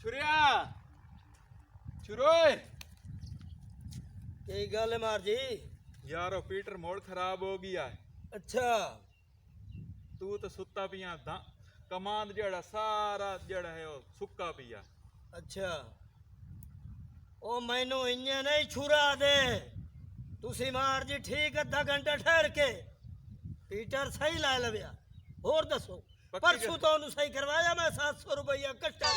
छुरिया छुरोए यही गल है मार जी। यारो पीटर मोड़ खराब हो गया है। अच्छा तू तो सुत्ता पिया कमांड जड़ा सारा जड़ा है वो सुक्का पिया। अच्छा ओ मैनू इन्ने नहीं छुरा दे तुसी मार जी ठीक अद्धा घंटा ठहर के पीटर सही ला लव्या और दसो परसों तो उन्हें सही करवाया मैं 700 रुपया कट्टा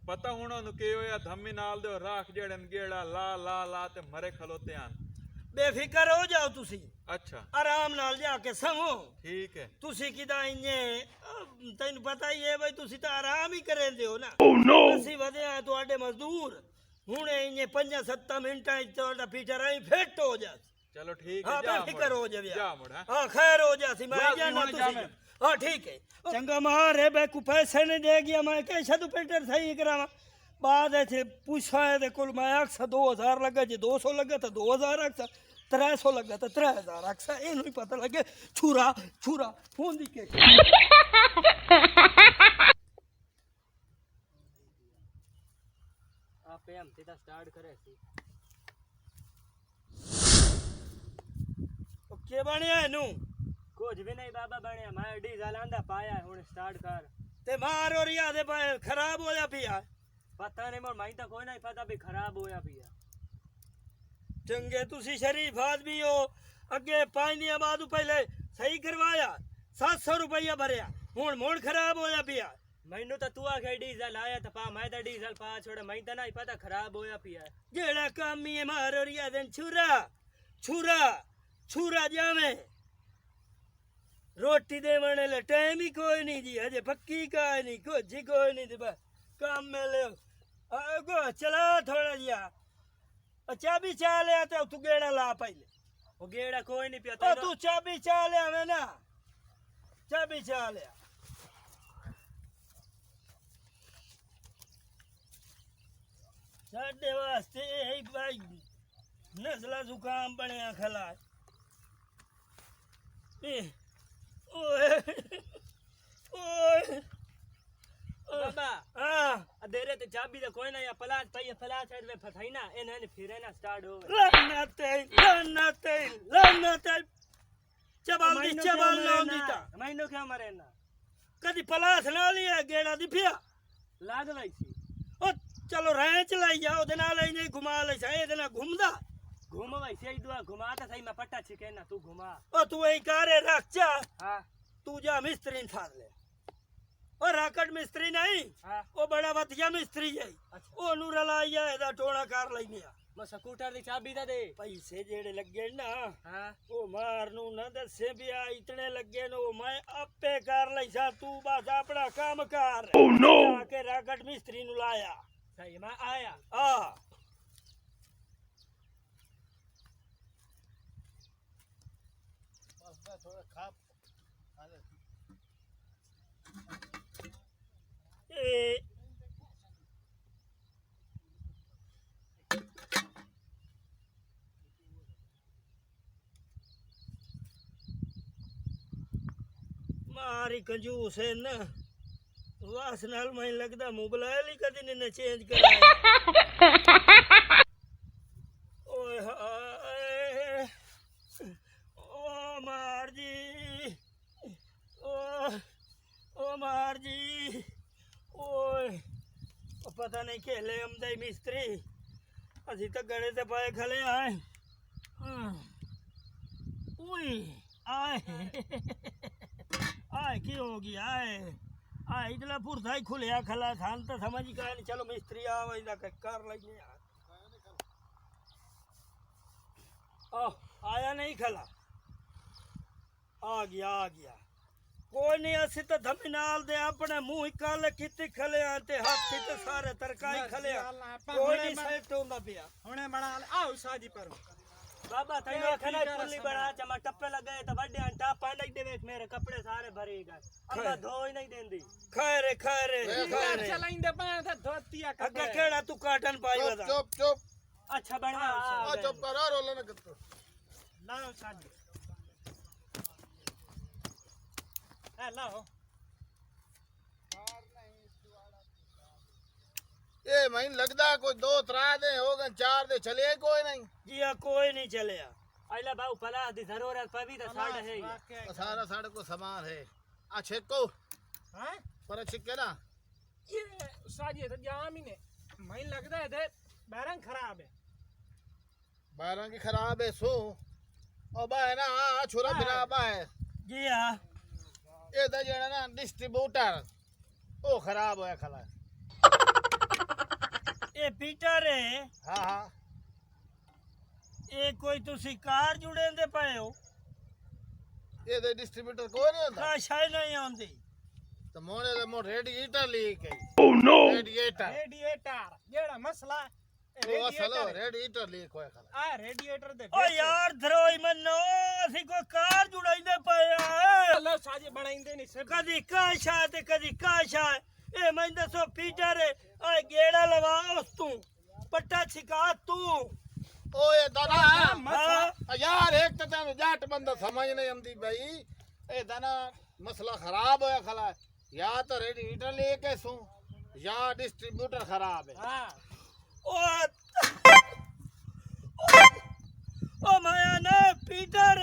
पता हुणा नु के होया धम्मी नाल दे राख जड़न गेड़ा ला ला ला ते मरे खलोते आन। बेफिक्र हो जाओ तुसी अच्छा आराम नाल जाके समो ठीक है। तुसी किदा इन्ने तैनू पता ही है भाई तुसी तो आराम ही करेंदे हो ना। ਅਸੀਂ ਵਧੇ ਆ ਤੁਹਾਡੇ ਮਜ਼ਦੂਰ ਹੁਣੇ ਇੰਨੇ 5-7 ਮਿੰਟਾਂ ਚ ਤੁਹਾਡਾ ਪੀਟਰ ਆਈ ਫਿੱਟ ਹੋ ਜਾ। चलो ठीक है हाँ जा बेफिक्र हो जावे जा मुड़ हाँ खैर हो जासी मैं जाना तुसी हाँ ठीक है चंगा मार है बे को पैसे नहीं दे गया मैं कैसा तू पीटर सही करावा बाद ऐसे पूछा है दे कुल मैं अक्सा 2000 लगा जी 200 लगा तो 2000 अक्सा 300 लगा तो 3000 अक्सा इन्हें ही पता लगे छुरा छुरा फोन दी के आपे हम सीधा स्टार्ट करे सी के बनया है नू कुछ भी नहीं बाबा बने मैं डीजल आंदा पाया हुन स्टार्ट कर ते मार और याद है भाई खराब होया पिया पता नहीं मोर माई तो कोई नहीं पता भी खराब होया पिया। चंगे तुसी शरीफ आदमी हो अगे 5 दिन बाद पहले सही करवाया 700 रुपया भरया हुन मोड़ खराब होया पिया। मैनू तो तू आखे डीजल आया तो पा मैं तो डीजल पा छोड़े मैं तो नहीं पता खराब होया पिया जेड़ा काम ही मार और याद छुरा छुरा छुरा जावे रोटी दे बने ले टाइम ही कोई नहीं जी अजे पक्की का नहीं कुछ ही कोई नहीं दे काम में ले गो चला थोड़ा जिया चाबी चा ले तो तू गेड़ा ला पहले वो गेड़ा कोई नहीं पिया ओ तू चाबी चा ले हमें ना चाबी चा ले साडे वास्ते यही भाई नजला जुकाम बने खला ओए ओए बाबा हाँ देरे ते चाबी तो कोई नहीं पलाट पाई पलाट साइड में फसाई ना इन्हें फिरे ना स्टार्ट हो लन्नते चबाल ना दीता मैनू क्या मरे ना कदी पलास ना लिया गेड़ा दी पिया लाग लाई सी ओ चलो रेंच लाई जाओ दे नाल नहीं घुमा ले सही दे ना घुमदा घूम भाई सही दुआ घुमा तो सही मैं पट्टा छिके ना तू घुमा ओ तू यही कारे रख जा हां तू जा मिस्त्री थार ले और राकट मिस्त्री नहीं हां ओ बड़ा वतिया मिस्त्री है ओ नूर लाइया एदा टोना कर लईनिया मैं स्कूटर दी चाबी दे पैसे जेड़े लगे ना हां ओ मार नू ना दसे भी आ इतने लगे नो मैं आपे कर लईसा तू बस अपना काम कर ओ नो के राकट मिस्त्री नु लाया सही मैं आया आ थोड़ा खा ए मारी कंजूस है ना वास नाल मैं लगदा मोबाइल ही कदी ने चेंज कराया ओए हाय ओ मार जी ओ मार जी ओए पता नहीं खेले हमदे मिस्त्री असी तो गड़े ते पाए खले आए ओए आए आए की हो गया आए इतना पुरसा ही खुलिया खला थान तो समझ ही नहीं चलो मिस्त्री आवे कर लेंगे आया नहीं खला आ गया कोई नहीं असि तो धमी नाल दे अपने मुंह काले किते खले आते हाथी ते सारे तरकाई खले कोई नहीं सेट होंदा पिया हुने बना आओ शादी पर बाबा तैनो खना पुल्ली बना चमा टप्पे लगे तो बड़े अंटा पानी दे मेरे कपड़े सारे भरे गए अब धो ही नहीं देंदी खैर चलाइंदे पाए था धोतिया अग्गा केड़ा तू काटन पाई बता चुप अच्छा बना चुप करा रोला ना कत्तो लाओ शादी लाओ मैंने लगदा कोई 2-3 दे हो गए 4 दे चले कोई नहीं जी हाँ कोई नहीं चलिया अल्लाह बाऊ फलाह दी जरूरत पवी तो साढ़े है सारा साढ़े को सामान है अच्छे को हैं पर अच्छे के ना ये साजी तो जाम ही ने मैं लगदा है दे बैरंग खराब है 12 की खराब है सो ओ बा है ना छोरा बिना बा है जी हाँ ये दा जेड़ा ना डिस्ट्रीब्यूटर ओ खराब होया खला ये पीटर है हां हां ये कोई तुसी कार जुड़े दे पाए हो ये दे डिस्ट्रीब्यूटर कोई नहीं होता का शाय नहीं आंदी तो मोने दे मो रेडिएटर लीक है रेडिएटर रेडिएटर जेड़ा मसला वो असलो रेडिएटर लीक होया खला आ रेडिएटर दे ओ यार धरोई मनो असी कोई कार जुड़ाई दे पाया है लो साजी बनाइंदे नहीं सिर्फ कदी काशा ते कदी काशा ए मैं दसो पीटर आ गेड़ा लवा उस तू पट्टा छिका तू ओ ये दाना हाँ यार एक तो तेन जाट बंदा समझ नहीं आंदी भाई ए दाना मसला खराब होया खला या तो रेडिएटर लेके सू या डिस्ट्रीब्यूटर खराब है हां ओ माया ना पीटर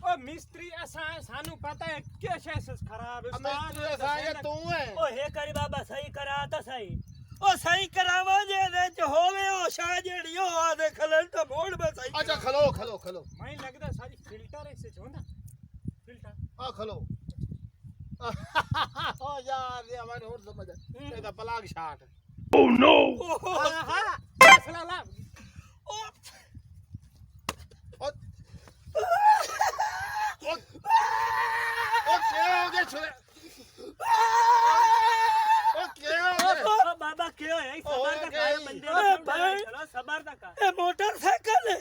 ओ मिस्त्री ऐसा है सानू पता है क्या शे खराब है मिस्त्री ऐसा है तू है ओ हे करी बाबा सही करा तो सही ओ सही करावा जे दे च होवे ओ शा जेड़ी ओ आ दे खलन तो मोड़ में सही अच्छा खलो खलो खलो मैं लगदा सारी फिल्टर है से जोंदा फिल्टर आ खलो ओ यार ये हमारे और समझ ये तो पलाग शाट हां हां मसला ला ओ ओ क्या हो गया छोरे ओ क्या हो गया ओ बाबा क्यों है सबर का खाया बंदे भाई। चलो सबर का का ए मोटरसाइकिल है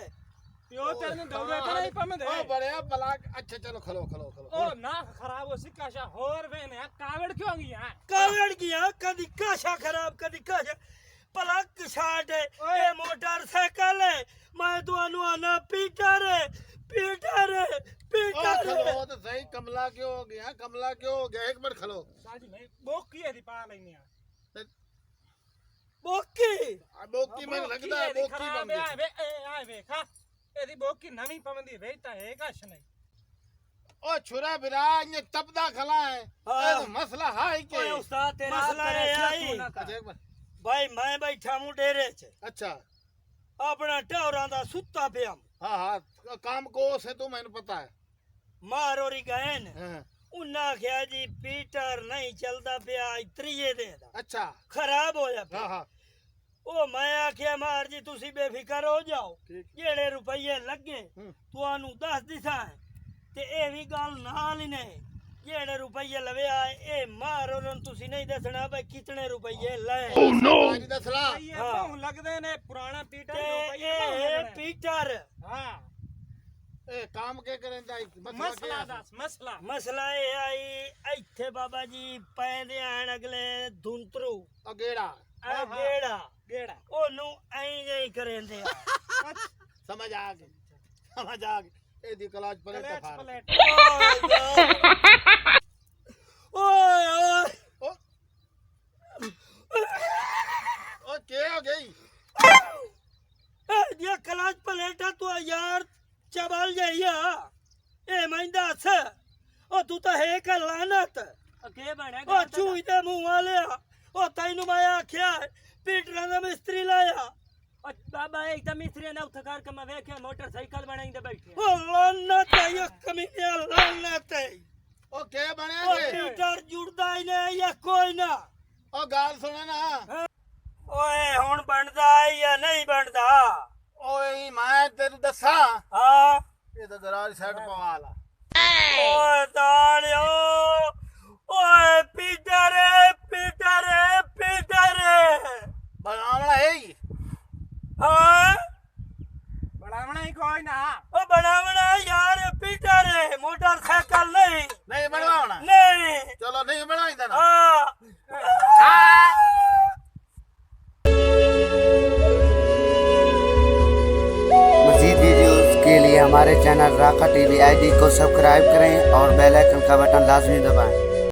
पियो तेरे दौड़े तो नहीं पम दे ओ बड़े पलाग अच्छा चलो खलो खलो खलो ओ ना खराब हो सिकाशा होर वेन है कावड़ क्यों गई है कावड़ गया कदी काशा खराब कदी काशा पलक शाट है ए मोटरसाइकिल है मैं तुआनु आना पीटर है पीटर है ओ पीटर खलो है तो सही कमला क्यों हो गया कमला क्यों हो गया एक मिनट खलो साजी मैं बोक की है दी पा लेनी है बोकी बोकी में लगदा है बोकी खराब बन है गई आ वे खा एदी बोक की नवी पवंदी वेता है काश नहीं ओ छुरा बिरा ये तपदा खला है हाँ। ए तो मसला है के ओए उस्ताद तेरा मसला करे है तू आई। ना कर अच्छा एक मिनट भाई मैं बैठा हूं डेरे च अच्छा अपना टौरा दा सुत्ता पिया हाँ हाँ काम को से तो मैंने पता है मारोरी गए न हाँ, उन्ना आख्या जी पीटर नहीं चलता पिया त्रिये दे दा अच्छा खराब होया पिया हाँ हाँ ओ मैं आख्या मार जी तुसी बेफिकर हो जाओ ठीक। जेड़े रुपये लगे हम्म। तुआनू दस दिसा है ते ए भी गल नाल ही नहीं जेड़े रुपये लवे आए ए मार और तुसी नहीं दसना भाई कितने रुपये ले आज दसला ये हाँ। बहु लगदे ने पुराना पीटर ते रुपये ए बहु है लगदे ने। पीटर हां ए काम के करें जाई मसला दस मसला मसला ये आई इत्थे बाबा जी पैदे आन अगले धुंतरू अगेड़ा आ हाँ, हाँ। गेड़ा गेड़ा ओनू ऐं जई करेंदे आ समझ आ गई समझ आ गई ए दी कलाज पलट प्लेट फाड़ प्लेट ओए ओए ओ ओ के हो गई ये क्लास प्लेटा तू यार चबल जाइया ए मैंदा से ओ तू तो है का लानत के बने ओ चूई दे मुंह वाले ओ तैनू मैं आख्या पीटरा दा मिस्त्री लाया और बाबा एकदम मिस्त्री ने उठकार के मैं वेखे मोटरसाइकिल बनाई दे बैठे ओ लानत है ये कमीने लानत है ओ के बने ओ गे पीटर जुड़दा ही नहीं या कोई ना ओ गाल सुने ना ओए हुन बनदा है या नहीं बनदा ओए मैं तेरे दसा हां ये तो गराज सेट पवाला ओए तालियो ओए पीटर पीटर पीटर बनावड़ा है ही हाँ बढ़ावना ही कोई ना ओ बनावना यार पीटर मोटरसाइकिल नहीं नहीं बनवाना नहीं चलो नहीं बनाई देना हाँ मज़ीद वीडियोज़ के लिए हमारे चैनल राका टीवी आईडी को सब्सक्राइब करें और बेल आइकन का बटन लाजमी दबाएं।